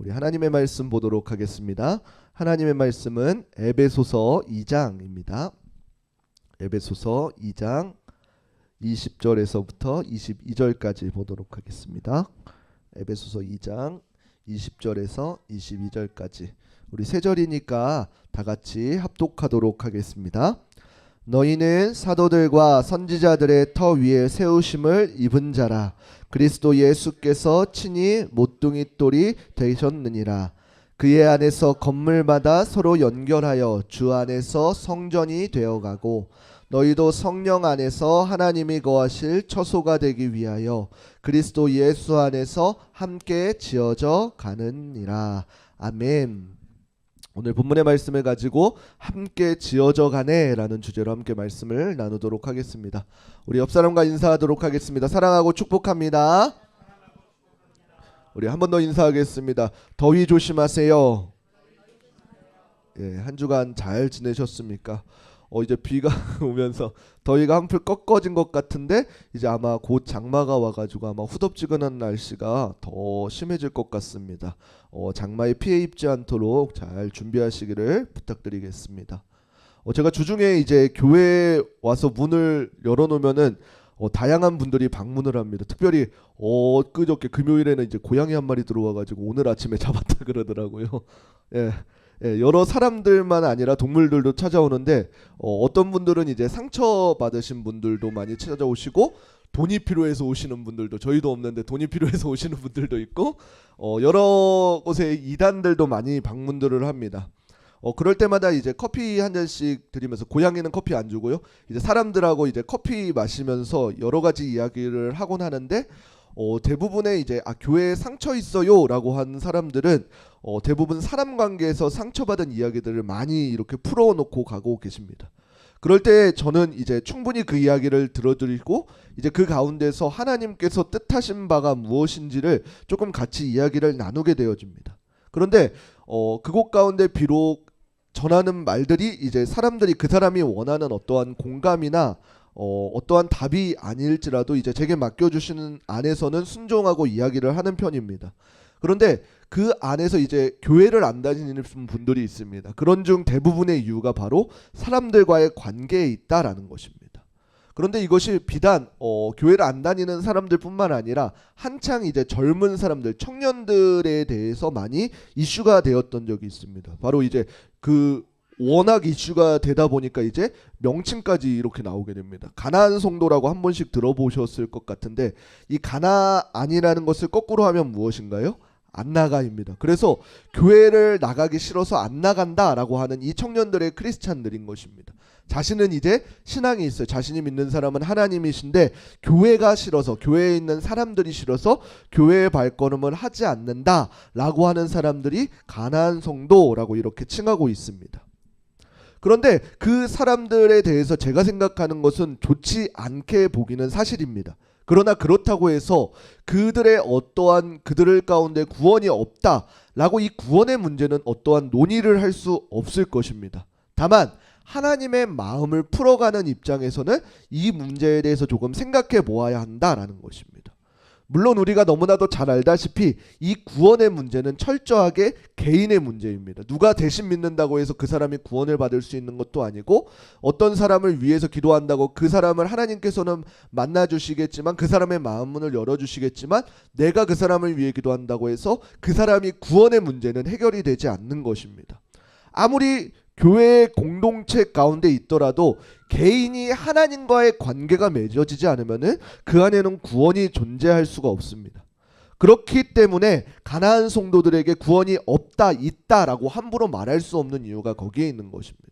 우리 하나님의 말씀 보도록 하겠습니다. 하나님의 말씀은 에베소서 2장입니다. 에베소서 2장 20절에서부터 22절까지 보도록 하겠습니다. 에베소서 2장 20절에서 22절까지 우리 세 절이니까 다 같이 합독하도록 하겠습니다. 너희는 사도들과 선지자들의 터 위에 세우심을 입은 자라. 그리스도 예수께서 친히 모퉁이 돌이 되셨느니라. 그의 안에서 건물마다 서로 연결하여 주 안에서 성전이 되어가고 너희도 성령 안에서 하나님이 거하실 처소가 되기 위하여 그리스도 예수 안에서 함께 지어져 가느니라. 아멘. 오늘 본문의 말씀을 가지고 함께 지어져 가네 라는 주제로 함께 말씀을 나누도록 하겠습니다. 우리 옆사람과 인사하도록 하겠습니다. 사랑하고 축복합니다. 우리 한 번 더 인사하겠습니다. 더위 조심하세요. 예, 한 주간 잘 지내셨습니까? 이제 비가 오면서 더위가 한풀 꺾어진 것 같은데 이제 아마 곧 장마가 와가지고 아마 후덥지근한 날씨가 더 심해질 것 같습니다. 장마에 피해 입지 않도록 잘 준비하시기를 부탁드리겠습니다. 제가 주중에 이제 교회에 와서 문을 열어놓으면은 다양한 분들이 방문을 합니다. 특별히 엊그저께 금요일에는 이제 고양이 한 마리 들어와가지고 오늘 아침에 잡았다 그러더라고요. 예. 예, 여러 사람들만 아니라 동물들도 찾아오는데 어떤 분들은 이제 상처 받으신 분들도 많이 찾아오시고 돈이 필요해서 오시는 분들도 저희도 없는데 돈이 필요해서 오시는 분들도 있고 여러 곳에 이단들도 많이 방문들을 합니다. 그럴 때마다 이제 커피 한 잔씩 드리면서 고양이는 커피 안 주고요. 이제 사람들하고 이제 커피 마시면서 여러 가지 이야기를 하곤 하는데 대부분의 이제 교회에 상처 있어요라고 하는 사람들은 대부분 사람 관계에서 상처받은 이야기들을 많이 이렇게 풀어놓고 가고 계십니다. 그럴 때 저는 이제 충분히 그 이야기를 들어드리고 이제 그 가운데서 하나님께서 뜻하신 바가 무엇인지를 조금 같이 이야기를 나누게 되어집니다. 그런데 그곳 가운데 비록 전하는 말들이 이제 사람들이 그 사람이 원하는 어떠한 공감이나 어떠한 답이 아닐지라도 이제 제게 맡겨주시는 안에서는 순종하고 이야기를 하는 편입니다. 그런데 그 안에서 이제 교회를 안 다니는 분들이 있습니다. 그런 중 대부분의 이유가 바로 사람들과의 관계에 있다라는 것입니다. 그런데 이것이 비단 교회를 안 다니는 사람들뿐만 아니라 한창 이제 젊은 사람들, 청년들에 대해서 많이 이슈가 되었던 적이 있습니다. 바로 이제 워낙 이슈가 되다 보니까 이제 명칭까지 이렇게 나오게 됩니다. 가나안 성도라고 한 번씩 들어보셨을 것 같은데 이 가나안이라는 것을 거꾸로 하면 무엇인가요? 안 나가입니다. 그래서 교회를 나가기 싫어서 안 나간다라고 하는 이 청년들의 크리스찬들인 것입니다. 자신은 이제 신앙이 있어요. 자신이 믿는 사람은 하나님이신데 교회가 싫어서, 교회에 있는 사람들이 싫어서 교회의 발걸음을 하지 않는다라고 하는 사람들이 가나안 성도라고 이렇게 칭하고 있습니다. 그런데 그 사람들에 대해서 제가 생각하는 것은 좋지 않게 보기는 사실입니다. 그러나 그렇다고 해서 그들의 어떠한 그들 가운데 구원이 없다라고 이 구원의 문제는 어떠한 논의를 할 수 없을 것입니다. 다만 하나님의 마음을 풀어가는 입장에서는 이 문제에 대해서 조금 생각해 보아야 한다라는 것입니다. 물론 우리가 너무나도 잘 알다시피 이 구원의 문제는 철저하게 개인의 문제입니다. 누가 대신 믿는다고 해서 그 사람이 구원을 받을 수 있는 것도 아니고 어떤 사람을 위해서 기도한다고 그 사람을 하나님께서는 만나주시겠지만 그 사람의 마음문을 열어주시겠지만 내가 그 사람을 위해 기도한다고 해서 그 사람이 구원의 문제는 해결이 되지 않는 것입니다. 아무리 교회의 공동체 가운데 있더라도 개인이 하나님과의 관계가 맺어지지 않으면 그 안에는 구원이 존재할 수가 없습니다. 그렇기 때문에 가나안 성도들에게 구원이 없다, 있다라고 함부로 말할 수 없는 이유가 거기에 있는 것입니다.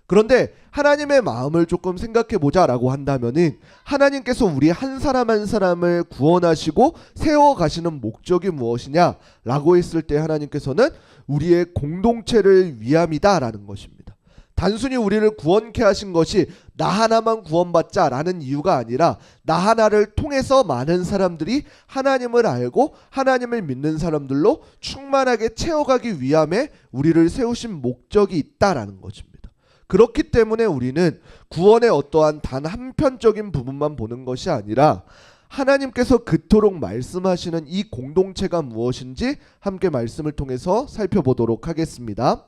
그런데 하나님의 마음을 조금 생각해보자라고 한다면은 하나님께서 우리 한 사람 한 사람을 구원하시고 세워가시는 목적이 무엇이냐라고 했을 때 하나님께서는 우리의 공동체를 위함이다라는 것입니다. 단순히 우리를 구원케 하신 것이 나 하나만 구원받자라는 이유가 아니라 나 하나를 통해서 많은 사람들이 하나님을 알고 하나님을 믿는 사람들로 충만하게 채워가기 위함에 우리를 세우신 목적이 있다라는 것입니다. 그렇기 때문에 우리는 구원의 어떠한 단 한편적인 부분만 보는 것이 아니라 하나님께서 그토록 말씀하시는 이 공동체가 무엇인지 함께 말씀을 통해서 살펴보도록 하겠습니다.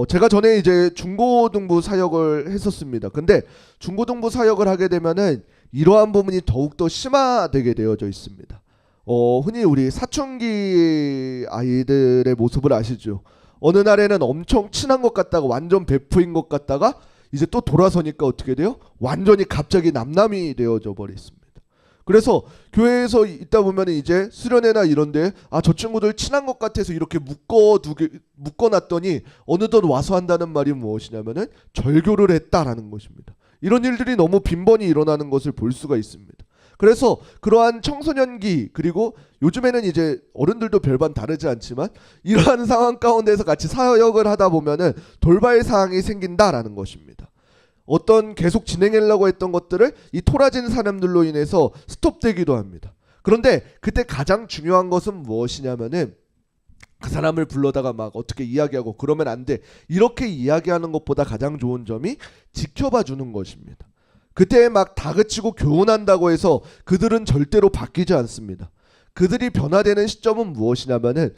제가 전에 이제 중고등부 사역을 했었습니다. 근데 중고등부 사역을 하게 되면은 이러한 부분이 더욱더 심화되게 되어져 있습니다. 흔히 우리 사춘기 아이들의 모습을 아시죠? 어느 날에는 엄청 친한 것 같다가 완전 베프인 것 같다가 이제 또 돌아서니까 어떻게 돼요? 완전히 갑자기 남남이 되어져 버렸습니다. 그래서 교회에서 있다 보면 이제 수련회나 이런데 저 친구들 친한 것 같아서 이렇게 묶어놨더니 어느덧 와서 한다는 말이 무엇이냐면은 절교를 했다라는 것입니다. 이런 일들이 너무 빈번히 일어나는 것을 볼 수가 있습니다. 그래서 그러한 청소년기 그리고 요즘에는 이제 어른들도 별반 다르지 않지만 이러한 상황 가운데서 같이 사역을 하다 보면은 돌발 사항이 생긴다라는 것입니다. 어떤 계속 진행하려고 했던 것들을 이 토라진 사람들로 인해서 스톱되기도 합니다. 그런데 그때 가장 중요한 것은 무엇이냐면은 그 사람을 불러다가 막 어떻게 이야기하고 그러면 안 돼. 이렇게 이야기하는 것보다 가장 좋은 점이 지켜봐 주는 것입니다. 그때 막 다그치고 교훈한다고 해서 그들은 절대로 바뀌지 않습니다. 그들이 변화되는 시점은 무엇이냐면은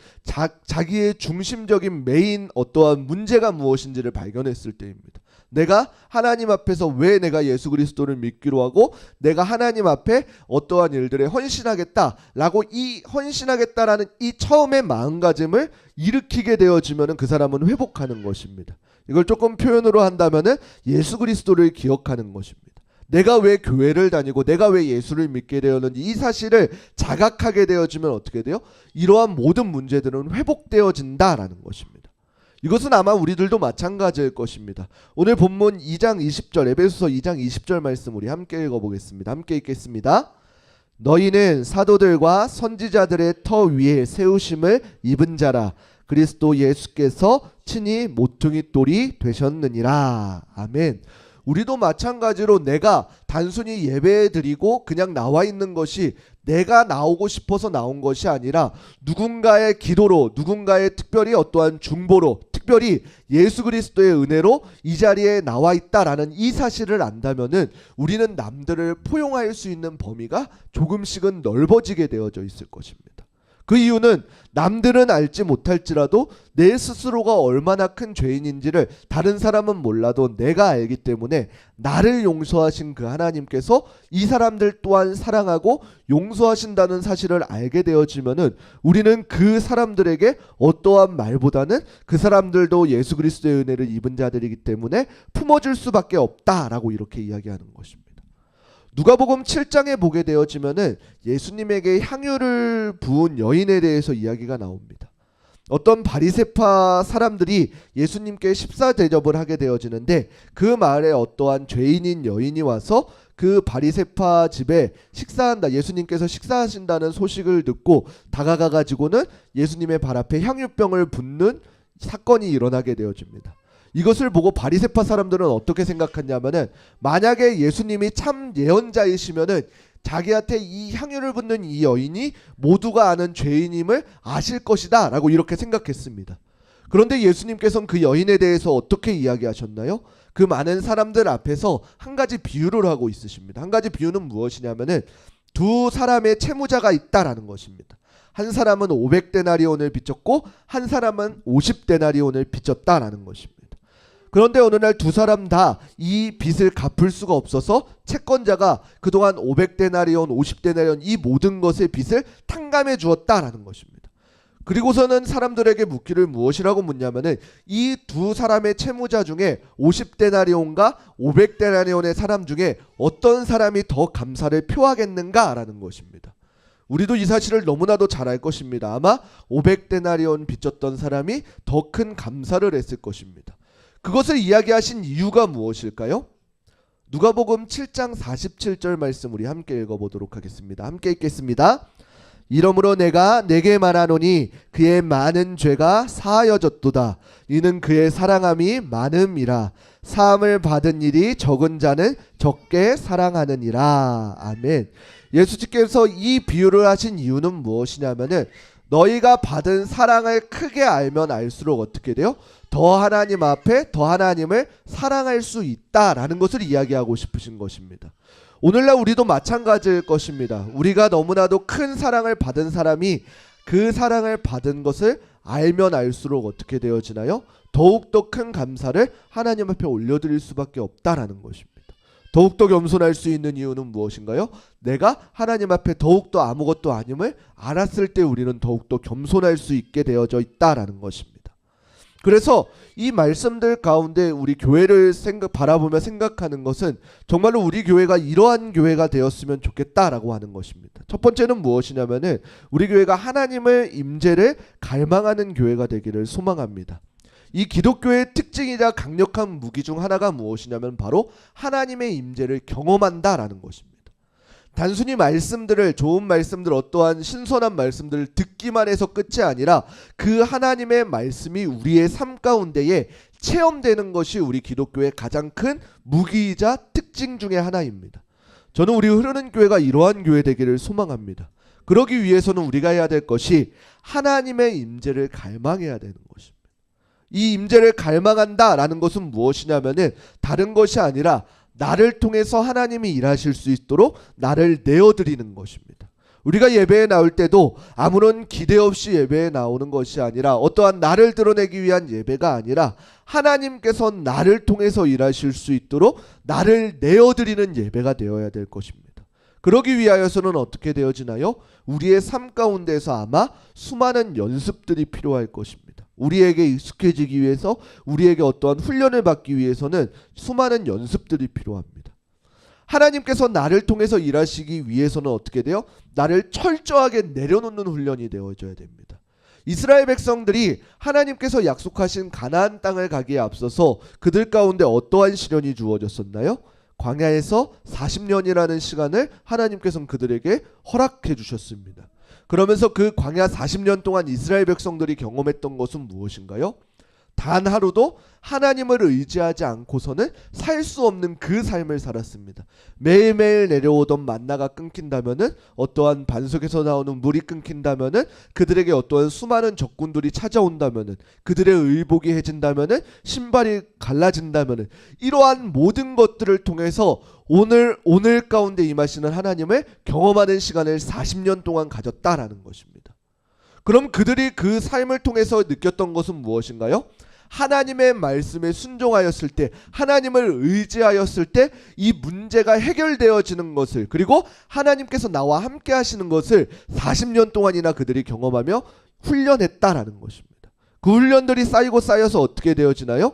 자기의 중심적인 메인 어떠한 문제가 무엇인지를 발견했을 때입니다. 내가 하나님 앞에서 왜 내가 예수 그리스도를 믿기로 하고 내가 하나님 앞에 어떠한 일들에 헌신하겠다라고 이 헌신하겠다라는 이 처음의 마음가짐을 일으키게 되어지면은 그 사람은 회복하는 것입니다. 이걸 조금 표현으로 한다면은 예수 그리스도를 기억하는 것입니다. 내가 왜 교회를 다니고 내가 왜 예수를 믿게 되었는지 이 사실을 자각하게 되어지면 어떻게 돼요? 이러한 모든 문제들은 회복되어진다라는 것입니다. 이것은 아마 우리들도 마찬가지일 것입니다. 오늘 본문 2장 20절 에베소서 2장 20절 말씀 우리 함께 읽어보겠습니다. 함께 읽겠습니다. 너희는 사도들과 선지자들의 터 위에 세우심을 입은 자라. 그리스도 예수께서 친히 모퉁이 돌이 되셨느니라. 아멘. 우리도 마찬가지로 내가 단순히 예배드리고 그냥 나와 있는 것이 내가 나오고 싶어서 나온 것이 아니라 누군가의 기도로 누군가의 특별히 어떠한 중보로 특별히 예수 그리스도의 은혜로 이 자리에 나와 있다라는 이 사실을 안다면은 우리는 남들을 포용할 수 있는 범위가 조금씩은 넓어지게 되어져 있을 것입니다. 그 이유는 남들은 알지 못할지라도 내 스스로가 얼마나 큰 죄인인지를 다른 사람은 몰라도 내가 알기 때문에 나를 용서하신 그 하나님께서 이 사람들 또한 사랑하고 용서하신다는 사실을 알게 되어지면은 우리는 그 사람들에게 어떠한 말보다는 그 사람들도 예수 그리스도의 은혜를 입은 자들이기 때문에 품어줄 수밖에 없다라고 이렇게 이야기하는 것입니다. 누가복음 7장에 보게 되어지면은 예수님에게 향유를 부은 여인에 대해서 이야기가 나옵니다. 어떤 바리새파 사람들이 예수님께 십사 대접을 하게 되어지는데 그 마을에 어떠한 죄인인 여인이 와서 그 바리새파 집에 식사한다, 예수님께서 식사하신다는 소식을 듣고 다가가 가지고는 예수님의 발 앞에 향유병을 붓는 사건이 일어나게 되어집니다. 이것을 보고 바리새파 사람들은 어떻게 생각했냐면은 만약에 예수님이 참 예언자이시면은 자기한테 이 향유를 붓는 이 여인이 모두가 아는 죄인임을 아실 것이다 라고 이렇게 생각했습니다. 그런데 예수님께서는 그 여인에 대해서 어떻게 이야기하셨나요? 그 많은 사람들 앞에서 한 가지 비유를 하고 있으십니다. 한 가지 비유는 무엇이냐면은 두 사람의 채무자가 있다라는 것입니다. 한 사람은 500데나리온을 빚졌고 한 사람은 50데나리온을 빚졌다라는 것입니다. 그런데 어느 날 두 사람 다 이 빚을 갚을 수가 없어서 채권자가 그동안 500데나리온, 50데나리온 이 모든 것의 빚을 탕감해 주었다라는 것입니다. 그리고서는 사람들에게 묻기를 무엇이라고 묻냐면은 이 두 사람의 채무자 중에 50데나리온과 500데나리온의 사람 중에 어떤 사람이 더 감사를 표하겠는가라는 것입니다. 우리도 이 사실을 너무나도 잘 알 것입니다. 아마 500데나리온 빚졌던 사람이 더 큰 감사를 했을 것입니다. 그것을 이야기하신 이유가 무엇일까요? 누가복음 7장 47절 말씀 우리 함께 읽어보도록 하겠습니다. 함께 읽겠습니다. 이러므로 내가 내게 말하노니 그의 많은 죄가 사하여졌도다. 이는 그의 사랑함이 많음이라. 사함을 받은 일이 적은 자는 적게 사랑하느니라. 아멘. 예수님께서 이 비유를 하신 이유는 무엇이냐면은 너희가 받은 사랑을 크게 알면 알수록 어떻게 돼요? 더 하나님 앞에 더 하나님을 사랑할 수 있다라는 것을 이야기하고 싶으신 것입니다. 오늘날 우리도 마찬가지일 것입니다. 우리가 너무나도 큰 사랑을 받은 사람이 그 사랑을 받은 것을 알면 알수록 어떻게 되어지나요? 더욱더 큰 감사를 하나님 앞에 올려드릴 수밖에 없다라는 것입니다. 더욱더 겸손할 수 있는 이유는 무엇인가요? 내가 하나님 앞에 더욱더 아무것도 아님을 알았을 때 우리는 더욱더 겸손할 수 있게 되어져 있다라는 것입니다. 그래서 이 말씀들 가운데 우리 교회를 바라보며 생각하는 것은 정말로 우리 교회가 이러한 교회가 되었으면 좋겠다라고 하는 것입니다. 첫 번째는 무엇이냐면은 우리 교회가 하나님의 임재를 갈망하는 교회가 되기를 소망합니다. 이 기독교의 특징이자 강력한 무기 중 하나가 무엇이냐면 바로 하나님의 임재를 경험한다라는 것입니다. 단순히 말씀들을, 좋은 말씀들, 어떠한 신선한 말씀들을 듣기만 해서 끝이 아니라 그 하나님의 말씀이 우리의 삶 가운데에 체험되는 것이 우리 기독교의 가장 큰 무기이자 특징 중에 하나입니다. 저는 우리 흐르는 교회가 이러한 교회 되기를 소망합니다. 그러기 위해서는 우리가 해야 될 것이 하나님의 임재를 갈망해야 되는 것입니다. 이 임재를 갈망한다라는 것은 무엇이냐면은 다른 것이 아니라 나를 통해서 하나님이 일하실 수 있도록 나를 내어드리는 것입니다. 우리가 예배에 나올 때도 아무런 기대 없이 예배에 나오는 것이 아니라 어떠한 나를 드러내기 위한 예배가 아니라 하나님께서 나를 통해서 일하실 수 있도록 나를 내어드리는 예배가 되어야 될 것입니다. 그러기 위하여서는 어떻게 되어지나요? 우리의 삶 가운데서 아마 수많은 연습들이 필요할 것입니다. 우리에게 익숙해지기 위해서, 우리에게 어떠한 훈련을 받기 위해서는 수많은 연습들이 필요합니다. 하나님께서 나를 통해서 일하시기 위해서는 어떻게 돼요? 나를 철저하게 내려놓는 훈련이 되어져야 됩니다. 이스라엘 백성들이 하나님께서 약속하신 가나안 땅을 가기에 앞서서 그들 가운데 어떠한 시련이 주어졌었나요? 광야에서 40년이라는 시간을 하나님께서는 그들에게 허락해 주셨습니다. 그러면서 그 광야 40년 동안 이스라엘 백성들이 경험했던 것은 무엇인가요? 단 하루도 하나님을 의지하지 않고서는 살 수 없는 그 삶을 살았습니다. 매일매일 내려오던 만나가 끊긴다면은, 어떠한 반석에서 나오는 물이 끊긴다면은, 그들에게 어떠한 수많은 적군들이 찾아온다면은, 그들의 의복이 해진다면은, 신발이 갈라진다면은, 이러한 모든 것들을 통해서 오늘 가운데 임하시는 하나님을 경험하는 시간을 40년 동안 가졌다라는 것입니다. 그럼 그들이 그 삶을 통해서 느꼈던 것은 무엇인가요? 하나님의 말씀에 순종하였을 때, 하나님을 의지하였을 때 이 문제가 해결되어지는 것을, 그리고 하나님께서 나와 함께 하시는 것을 40년 동안이나 그들이 경험하며 훈련했다라는 것입니다. 그 훈련들이 쌓이고 쌓여서 어떻게 되어지나요?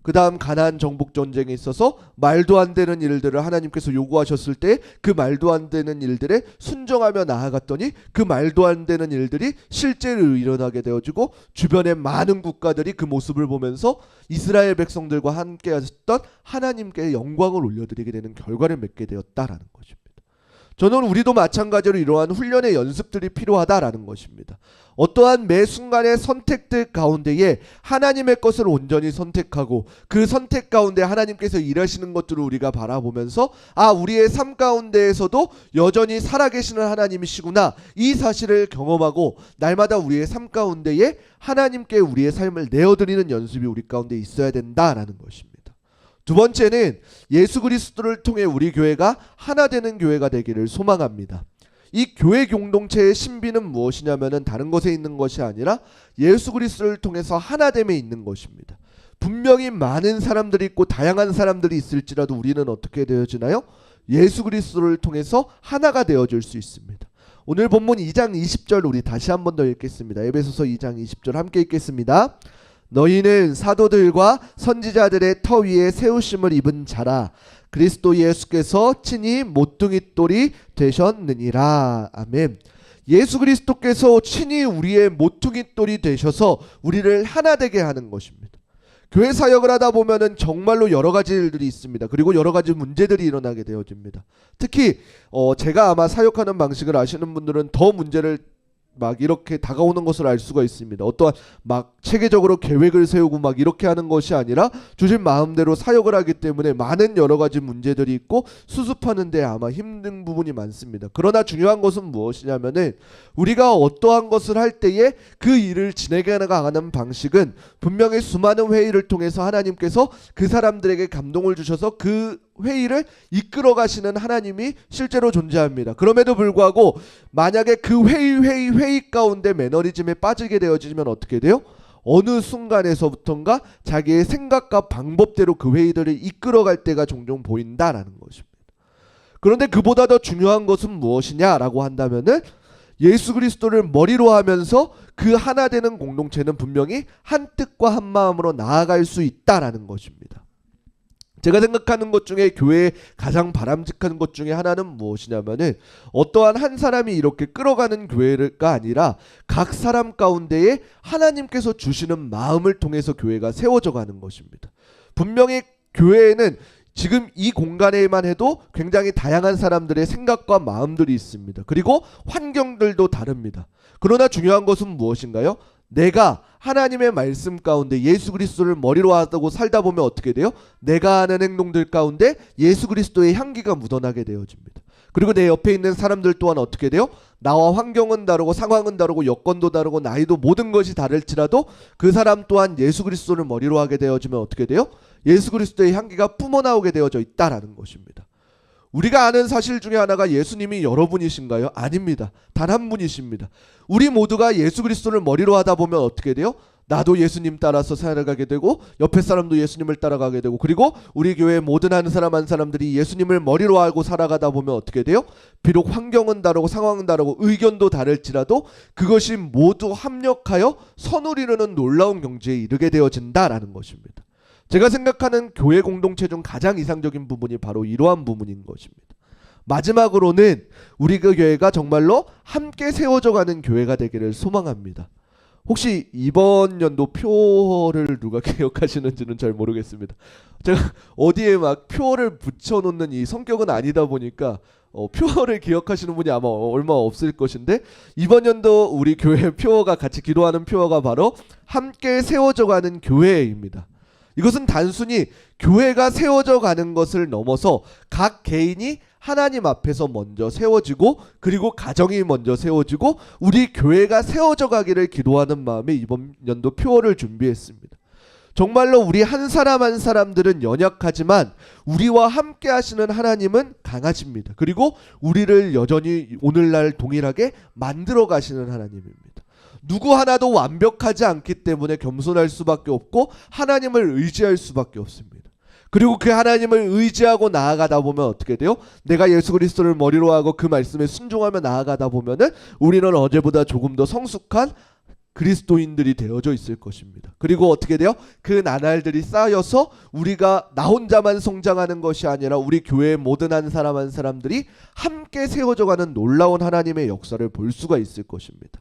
그 다음 가나안 정복 전쟁에 있어서 말도 안 되는 일들을 하나님께서 요구하셨을 때 그 말도 안 되는 일들에 순종하며 나아갔더니 그 말도 안 되는 일들이 실제로 일어나게 되어지고, 주변의 많은 국가들이 그 모습을 보면서 이스라엘 백성들과 함께 하셨던 하나님께 영광을 올려드리게 되는 결과를 맺게 되었다라는 것입니다. 저는 우리도 마찬가지로 이러한 훈련의 연습들이 필요하다라는 것입니다. 어떠한 매 순간의 선택들 가운데에 하나님의 것을 온전히 선택하고, 그 선택 가운데 하나님께서 일하시는 것들을 우리가 바라보면서 우리의 삶 가운데에서도 여전히 살아계시는 하나님이시구나, 이 사실을 경험하고 날마다 우리의 삶 가운데에 하나님께 우리의 삶을 내어드리는 연습이 우리 가운데 있어야 된다라는 것입니다. 두 번째는 예수 그리스도를 통해 우리 교회가 하나 되는 교회가 되기를 소망합니다. 이 교회 공동체의 신비는 무엇이냐면은 다른 것에 있는 것이 아니라 예수 그리스도를 통해서 하나됨에 있는 것입니다. 분명히 많은 사람들이 있고 다양한 사람들이 있을지라도 우리는 어떻게 되어지나요? 예수 그리스도를 통해서 하나가 되어질 수 있습니다. 오늘 본문 2장 20절 우리 다시 한 번 더 읽겠습니다. 에베소서 2장 20절 함께 읽겠습니다. 너희는 사도들과 선지자들의 터 위에 세우심을 입은 자라. 그리스도 예수께서 친히 모퉁이 돌이 되셨느니라. 아멘. 예수 그리스도께서 친히 우리의 모퉁이 돌이 되셔서 우리를 하나 되게 하는 것입니다. 교회 사역을 하다 보면은 정말로 여러 가지 일들이 있습니다. 그리고 여러 가지 문제들이 일어나게 되어집니다. 특히 제가 아마 사역하는 방식을 아시는 분들은 더 문제를 막 이렇게 다가오는 것을 알 수가 있습니다. 어떠한 막 체계적으로 계획을 세우고 막 이렇게 하는 것이 아니라 주신 마음대로 사역을 하기 때문에 많은 여러 가지 문제들이 있고 수습하는데 아마 힘든 부분이 많습니다. 그러나 중요한 것은 무엇이냐면은 우리가 어떠한 것을 할 때에 그 일을 진행해 나가는 방식은 분명히 수많은 회의를 통해서 하나님께서 그 사람들에게 감동을 주셔서 그 회의를 이끌어 가시는 하나님이 실제로 존재합니다. 그럼에도 불구하고 만약에 그 회의 가운데 매너리즘에 빠지게 되어지면 어떻게 돼요? 어느 순간에서부턴가 자기의 생각과 방법대로 그 회의들을 이끌어갈 때가 종종 보인다라는 것입니다. 그런데 그보다 더 중요한 것은 무엇이냐라고 한다면은 예수 그리스도를 머리로 하면서 그 하나 되는 공동체는 분명히 한 뜻과 한 마음으로 나아갈 수 있다라는 것입니다. 제가 생각하는 것 중에 교회의 가장 바람직한 것 중에 하나는 무엇이냐면은 어떠한 한 사람이 이렇게 끌어가는 교회가 아니라 각 사람 가운데에 하나님께서 주시는 마음을 통해서 교회가 세워져 가는 것입니다. 분명히 교회에는 지금 이 공간에만 해도 굉장히 다양한 사람들의 생각과 마음들이 있습니다. 그리고 환경들도 다릅니다. 그러나 중요한 것은 무엇인가요? 내가 하나님의 말씀 가운데 예수 그리스도를 머리로 하고 살다 보면 어떻게 돼요? 내가 하는 행동들 가운데 예수 그리스도의 향기가 묻어나게 되어집니다. 그리고 내 옆에 있는 사람들 또한 어떻게 돼요? 나와 환경은 다르고 상황은 다르고 여건도 다르고 나이도 모든 것이 다를지라도 그 사람 또한 예수 그리스도를 머리로 하게 되어지면 어떻게 돼요? 예수 그리스도의 향기가 뿜어나오게 되어져 있다라는 것입니다. 우리가 아는 사실 중에 하나가 예수님이 여러분이신가요? 아닙니다. 단 한 분이십니다. 우리 모두가 예수 그리스도를 머리로 하다 보면 어떻게 돼요? 나도 예수님 따라서 살아가게 되고 옆에 사람도 예수님을 따라가게 되고 그리고 우리 교회 모든 한 사람 한 사람들이 예수님을 머리로 하고 살아가다 보면 어떻게 돼요? 비록 환경은 다르고 상황은 다르고 의견도 다를지라도 그것이 모두 합력하여 선을 이루는 놀라운 경지에 이르게 되어진다라는 것입니다. 제가 생각하는 교회 공동체 중 가장 이상적인 부분이 바로 이러한 부분인 것입니다. 마지막으로는 우리 그 교회가 정말로 함께 세워져 가는 교회가 되기를 소망합니다. 혹시 이번 연도 표를 누가 기억하시는지는 잘 모르겠습니다. 제가 어디에 막 표를 붙여놓는 이 성격은 아니다 보니까 표를 기억하시는 분이 아마 얼마 없을 것인데 이번 연도 우리 교회 표어가 같이 기도하는 표어가 바로 함께 세워져 가는 교회입니다. 이것은 단순히 교회가 세워져 가는 것을 넘어서 각 개인이 하나님 앞에서 먼저 세워지고 그리고 가정이 먼저 세워지고 우리 교회가 세워져 가기를 기도하는 마음에 이번 연도 표어를 준비했습니다. 정말로 우리 한 사람 한 사람들은 연약하지만 우리와 함께 하시는 하나님은 강하십니다. 그리고 우리를 여전히 오늘날 동일하게 만들어 가시는 하나님입니다. 누구 하나도 완벽하지 않기 때문에 겸손할 수밖에 없고 하나님을 의지할 수밖에 없습니다. 그리고 그 하나님을 의지하고 나아가다 보면 어떻게 돼요? 내가 예수 그리스도를 머리로 하고 그 말씀에 순종하며 나아가다 보면은 우리는 어제보다 조금 더 성숙한 그리스도인들이 되어져 있을 것입니다. 그리고 어떻게 돼요? 그 나날들이 쌓여서 우리가 나 혼자만 성장하는 것이 아니라 우리 교회의 모든 한 사람 한 사람들이 함께 세워져 가는 놀라운 하나님의 역사를 볼 수가 있을 것입니다.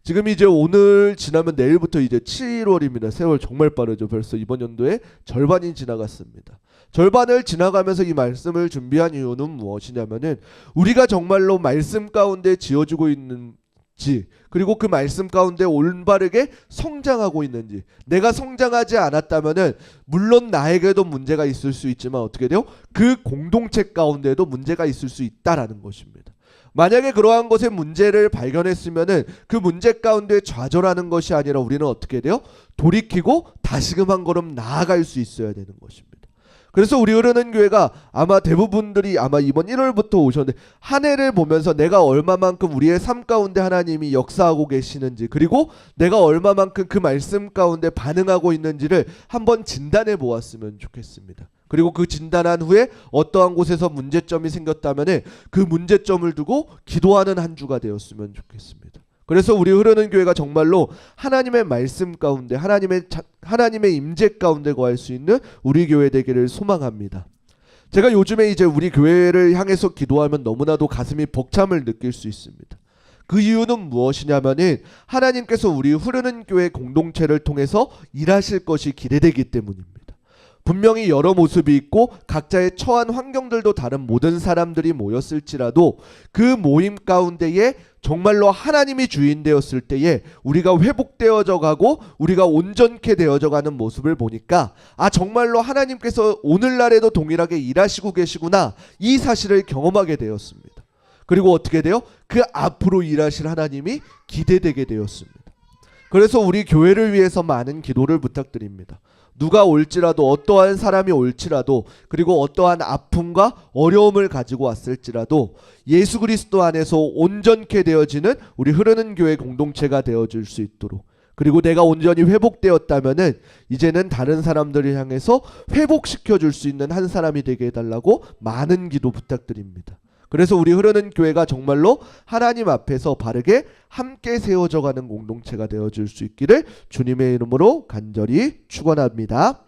지금 이제 오늘 지나면 내일부터 이제 7월입니다. 세월 정말 빠르죠. 벌써 이번 연도에 절반이 지나갔습니다. 절반을 지나가면서 이 말씀을 준비한 이유는 무엇이냐면은 우리가 정말로 말씀 가운데 지어지고 있는지 그리고 그 말씀 가운데 올바르게 성장하고 있는지 내가 성장하지 않았다면은 물론 나에게도 문제가 있을 수 있지만 어떻게 돼요? 그 공동체 가운데도 문제가 있을 수 있다라는 것입니다. 만약에 그러한 것에 문제를 발견했으면은 그 문제 가운데 좌절하는 것이 아니라 우리는 어떻게 돼요? 돌이키고 다시금 한 걸음 나아갈 수 있어야 되는 것입니다. 그래서 우리 흐르는 교회가 아마 대부분들이 아마 이번 1월부터 오셨는데 한 해를 보면서 내가 얼마만큼 우리의 삶 가운데 하나님이 역사하고 계시는지 그리고 내가 얼마만큼 그 말씀 가운데 반응하고 있는지를 한번 진단해 보았으면 좋겠습니다. 그리고 그 진단한 후에 어떠한 곳에서 문제점이 생겼다면 그 문제점을 두고 기도하는 한 주가 되었으면 좋겠습니다. 그래서 우리 흐르는 교회가 정말로 하나님의 말씀 가운데 하나님의 임재 가운데 거할 수 있는 우리 교회 되기를 소망합니다. 제가 요즘에 이제 우리 교회를 향해서 기도하면 너무나도 가슴이 벅참을 느낄 수 있습니다. 그 이유는 무엇이냐면은 하나님께서 우리 흐르는 교회 공동체를 통해서 일하실 것이 기대되기 때문입니다. 분명히 여러 모습이 있고 각자의 처한 환경들도 다른 모든 사람들이 모였을지라도 그 모임 가운데에 정말로 하나님이 주인 되었을 때에 우리가 회복되어져 가고 우리가 온전케 되어져 가는 모습을 보니까 아 정말로 하나님께서 오늘날에도 동일하게 일하시고 계시구나 이 사실을 경험하게 되었습니다. 그리고 어떻게 돼요? 그 앞으로 일하실 하나님이 기대되게 되었습니다. 그래서 우리 교회를 위해서 많은 기도를 부탁드립니다. 누가 올지라도 어떠한 사람이 올지라도 그리고 어떠한 아픔과 어려움을 가지고 왔을지라도 예수 그리스도 안에서 온전케 되어지는 우리 흐르는 교회 공동체가 되어줄 수 있도록 그리고 내가 온전히 회복되었다면은 이제는 다른 사람들을 향해서 회복시켜 줄 수 있는 한 사람이 되게 해달라고 많은 기도 부탁드립니다. 그래서 우리 흐르는 교회가 정말로 하나님 앞에서 바르게 함께 세워져 가는 공동체가 되어줄 수 있기를 주님의 이름으로 간절히 축원합니다.